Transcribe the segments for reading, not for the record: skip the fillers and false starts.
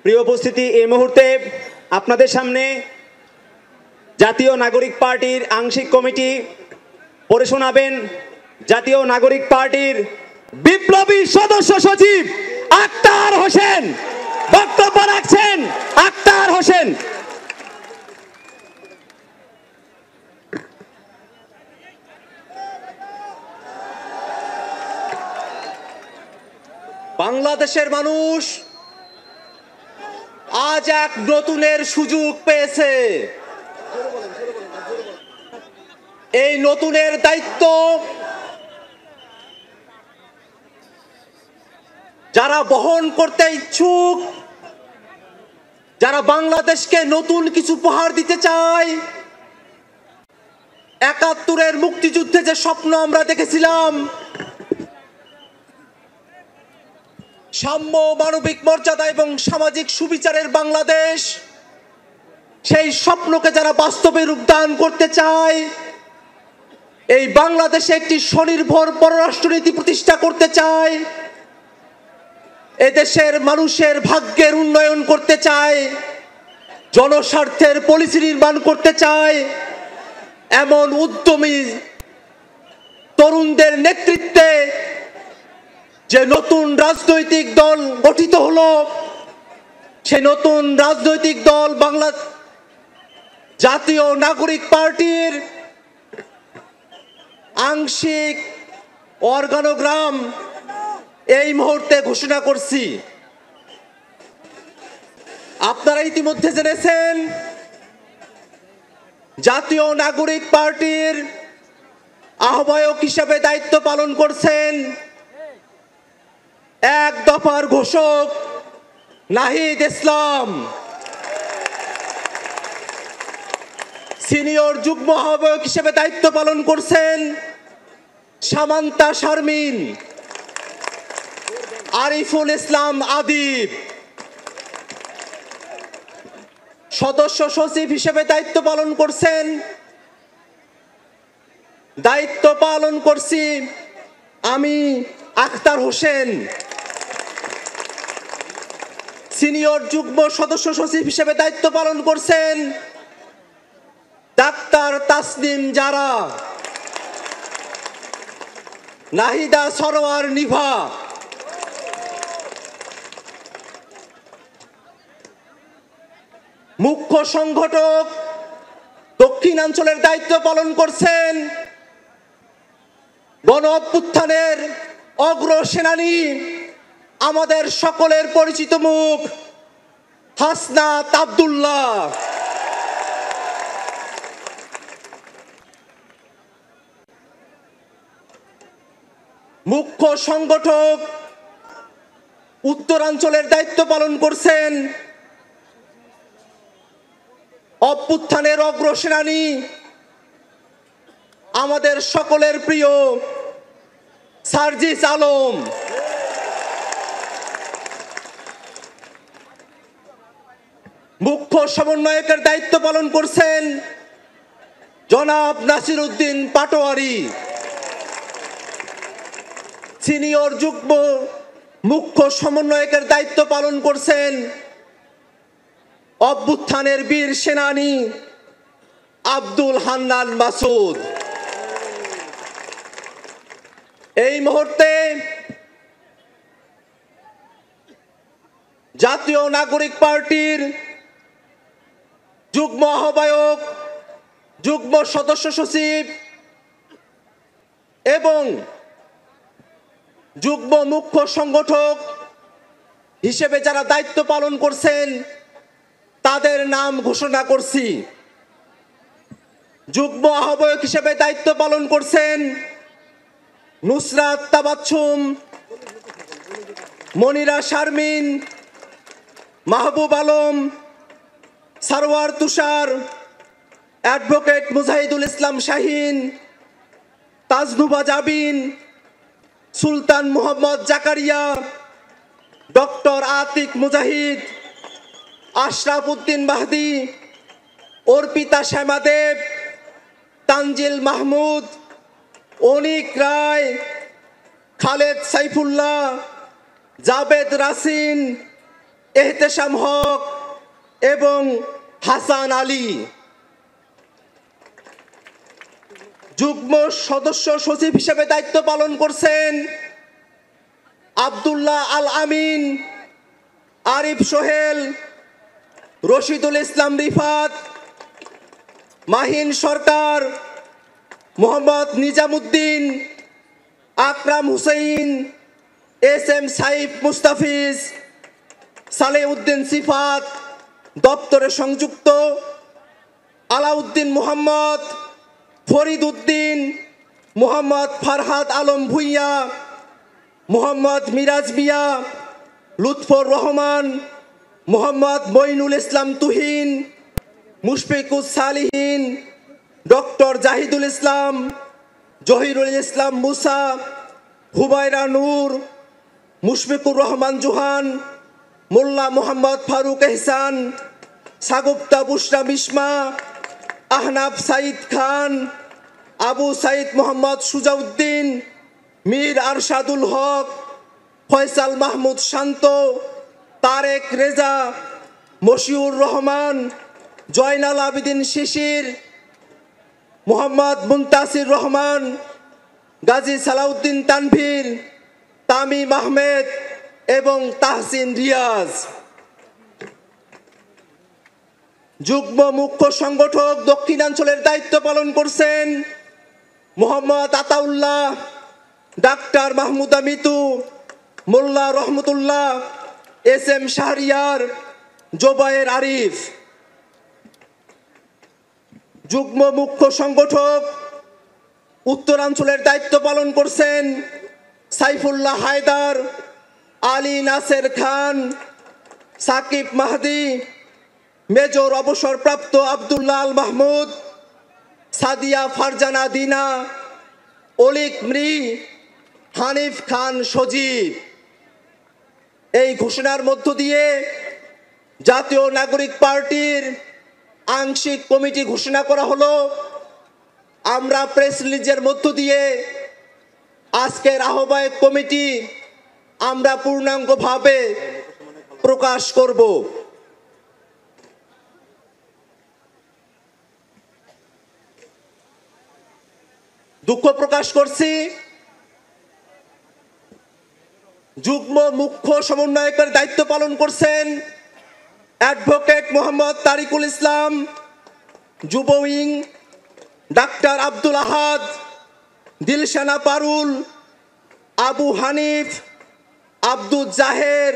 প্রিয় উপস্থিতি, এই মুহূর্তে আপনাদের সামনে জাতীয় নাগরিক পার্টির আংশিক কমিটি পড়ে শোনাবেন জাতীয় নাগরিক পার্টির বিপ্লবী সদস্য সচিব আক্তার হোসেন। বক্তব্য রাখছেন আক্তার হোসেন। বাংলাদেশের মানুষ আজ এক নতুনের সুযোগ পেয়েছে। এই নতুনের দায়িত্ব যারা বহন করতে ইচ্ছুক, যারা বাংলাদেশকে নতুন কিছু উপহার দিতে চায়, ৭১-এর মুক্তিযুদ্ধে যে স্বপ্ন আমরা দেখেছিলাম, সাম্য, মানবিক মর্যাদা এবং সামাজিক সুবিচারের বাংলাদেশ, সেই স্বপ্নকে যারা বাস্তবে রূপদান করতে চায়, এই বাংলাদেশে একটি স্বনির্ভর পররাষ্ট্রনীতি প্রতিষ্ঠা করতে চায়, এদেশের মানুষের ভাগ্যের উন্নয়ন করতে চায়, জনস্বার্থের পলিসি নির্মাণ করতে চায়, এমন উদ্যমী তরুণদের নেতৃত্বে যে নতুন রাজনৈতিক দল গঠিত হলো, সেই নতুন রাজনৈতিক দল বাংলা জাতীয় নাগরিক পার্টির আংশিক অর্গানোগ্রাম এই মুহূর্তে ঘোষণা করছি। আপনারা ইতিমধ্যে জেনেছেন জাতীয় নাগরিক পার্টির আহ্বায়ক হিসেবে দায়িত্ব পালন করছেন এক দফার ঘোষক নাহিদ ইসলাম। সিনিয়র যুগ্ম আহ্বায়ক হিসেবে দায়িত্ব পালন করছেন সামান্তা শারমিন। আরিফুল ইসলাম আদিব সদস্য সচিব হিসেবে দায়িত্ব পালন করছি আমি আক্তার হোসেন। সিনিয়র যুগ্ম সদস্য সচিব হিসেবে দায়িত্ব পালন করছেন ডাক্তার তাসনিম জারা, নাহিদা সরোয়ার নিভা। মুখ্য সংগঠক দক্ষিণাঞ্চলের দায়িত্ব পালন করছেন গণ অভ্যুত্থানের অগ্রসেনানী, আমাদের সকলের পরিচিত মুখ হাসনাত আব্দুল্লাহ। মুখ্য সংগঠক উত্তরাঞ্চলের দায়িত্ব পালন করছেন অভ্যুত্থানের অগ্রসেনানী, আমাদের সকলের প্রিয় সার্জিস আলম। মুখ্য সমন্বয়কের দায়িত্ব পালন করছেন জনাব নাসির উদ্দিন পাটোয়ারি। সিনিয়র যুগ্ম মুখ্য সমন্বয়কের দায়িত্ব পালন করছেন অভ্যুত্থানের বীর সেনানী আব্দুল হান্নান মাসুদ। এই মুহূর্তে জাতীয় নাগরিক পার্টির যুগ্ম আহ্বায়ক, যুগ্ম সদস্য সচিব এবং যুগ্ম মুখ্য সংগঠক হিসেবে যারা দায়িত্ব পালন করছেন তাদের নাম ঘোষণা করছি। যুগ্ম আহ্বায়ক হিসেবে দায়িত্ব পালন করছেন নুসরাত তাবাচ্ছুম, মনিরা শারমিন, মাহবুব আলম, সারওয়ার তুষার, অ্যাডভোকেট মুজাহিদুল ইসলাম শাহিন, তাজনুবা জাবিন, সুলতান মোহাম্মদ জাকারিয়া, ডক্টর আতিক মুজাহিদ, আশরাফ উদ্দিন মাহদি, অর্পিতা শ্যামাদেব, তানজিল মাহমুদ, অনিক রায়, খালেদ সাইফুল্লাহ, জাবেদ রাসিন, এহতেশাম হক এবং হাসান আলী। যুগ্ম সদস্য সচিব হিসেবে দায়িত্ব পালন করছেন আব্দুল্লাহ আল আমিন, আরিফ সোহেল, রশিদুল ইসলাম রিফাত, মাহিন সরকার, মোহাম্মদ নিজামুদ্দিন, আকরাম হুসেইন, এস এম সাইফ মুস্তাফিজ, সালেউদ্দিন সিফাত, দপ্তরে সংযুক্ত আলাউদ্দিন মোহাম্মদ, ফরিদ উদ্দিন, মোহাম্মদ ফারহাদ আলম ভুইয়া, মোহাম্মদ মিরাজ মিয়া, লুৎফর রহমান, মোহাম্মদ মঈনুল ইসলাম তুহিন, মুশফিকুস সালিহিন, ডক্টর জাহিদুল ইসলাম, জহিরুল ইসলাম মুসা, হুমায়রা নূর, মুশফিকুর রহমান জুহান, মোল্লা মোহাম্মদ ফারুক এহসান, সাগুপ্তা বুশরা মিসমা, আহনাফ সাইদ খান, আবু সাইদ মোহাম্মদ সুজাউদ্দিন, মীর আরশাদুল হক, ফয়সাল মাহমুদ শান্ত, তারেক রেজা, মশিউর রহমান, জয়নাল আবিদিন শিশির, মোহাম্মদ মুনতাসির রহমান, গাজী সালাউদ্দিন তানভীর, তামিম আহমেদ এবং তাহসিন রিয়াজ। যুগ্ম মুখ্য সংগঠক দক্ষিণাঞ্চলের দায়িত্ব পালন করছেন মোহাম্মদ আতাউল্লাহ, ডাক্তার মাহমুদা মিতু, মোল্লা রহমতুল্লাহ, এস এম শাহরিয়ার, জোবায়ের আরিফ। যুগ্ম মুখ্য সংগঠক উত্তরাঞ্চলের দায়িত্ব পালন করছেন সাইফুল্লাহ হায়দার, আলী নাসের খান, সাকিব মাহদি, মেজর অবসরপ্রাপ্ত আব্দুল্লাহ আল মাহমুদ, সাদিয়া ফারজানা দিনা, অলিক মৃ, হানিফ খান সজীব। এই ঘোষণার মধ্য দিয়ে জাতীয় নাগরিক পার্টির আংশিক কমিটি ঘোষণা করা হলো। আমরা প্রেস রিলিজের মধ্য দিয়ে আজকের আহ্বায়ক কমিটি আমরা পূর্ণাঙ্গভাবে প্রকাশ করব। দুঃখ প্রকাশ করছি, যুগ্ম মুখ্য সমন্বয়কের দায়িত্ব পালন করছেন অ্যাডভোকেট মোহাম্মদ তারিকুল ইসলাম, যুব উইং ডাক্তার আব্দুল আহাদ, দিলশানা পারুল, আবু হানিফ, আব্দুল জাহের,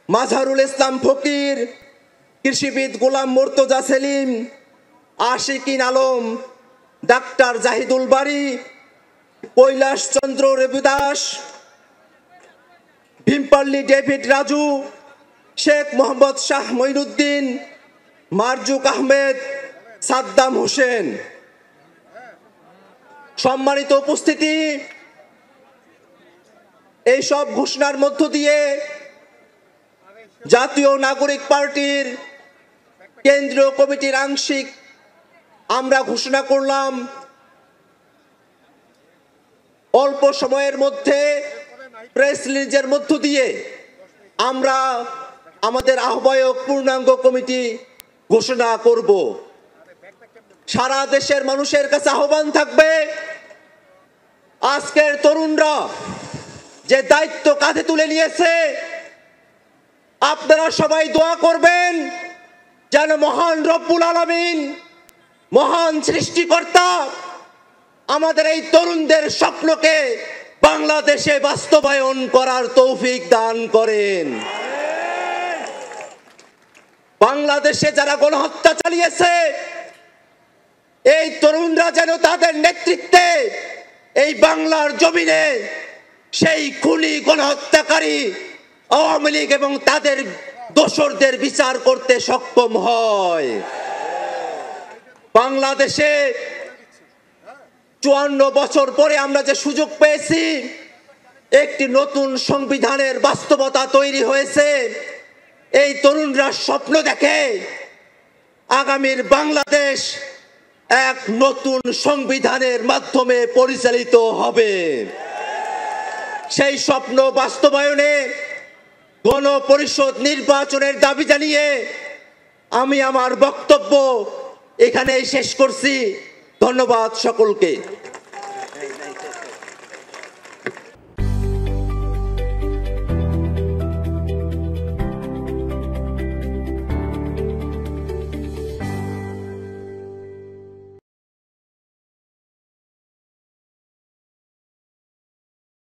মাজহারুল ইসলাম ফকির, কৃষিবিদ গোলাম মোর্তজা সেলিম, আশিকিন আলম, ডাক্তার জাহিদুল বারী, কৈলাস চন্দ্র রবিদাস, ভীমপল্লী ডেভিড রাজু, শেখ মোহাম্মদ শাহ মঈনুদ্দিন, মারজুক আহমেদ, সাদ্দাম হোসেন। সম্মানিত উপস্থিতি, এই সব ঘোষণার মধ্য দিয়ে জাতীয় নাগরিক পার্টির কেন্দ্রীয় কমিটির আংশিক আমরা ঘোষণা করলাম অল্প সময়ের মধ্যে প্রেস রিলিজের মধ্য দিয়ে আমরা আমাদের আহ্বায়ক পূর্ণাঙ্গ কমিটি ঘোষণা করব। সারা দেশের মানুষের কাছে আহ্বান থাকবে, আজকের তরুণরা যে দায়িত্ব কাঁধে তুলে নিয়েছে, আপনারা সবাই দোয়া করবেন যেন মহান রব্বুল আলামিন, মহান সৃষ্টিকর্তা আমাদের এই তরুণদের স্বপ্নকে বাংলাদেশে বাস্তবায়ন করার তৌফিক দান করেন। বাংলাদেশে যারা গণহত্যা চালিয়েছে, এই তরুণরা যেন তাদের নেতৃত্বে এই বাংলার জমিনে সেই খুনি গণহত্যাকারী আওয়ামী লীগ এবং তাদের দোসরদের বিচার করতে সক্ষম হয়। বাংলাদেশে 54 বছর পরে আমরা যে সুযোগ পেয়েছি, একটি নতুন সংবিধানের বাস্তবতা তৈরি হয়েছে। এই তরুণরা স্বপ্ন দেখে আগামীর বাংলাদেশ এক নতুন সংবিধানের মাধ্যমে পরিচালিত হবে। সেই স্বপ্ন বাস্তবায়নে গণপরিষদ নির্বাচনের দাবি জানিয়ে আমি আমার বক্তব্য এখানেই শেষ করছি। ধন্যবাদ সকলকে।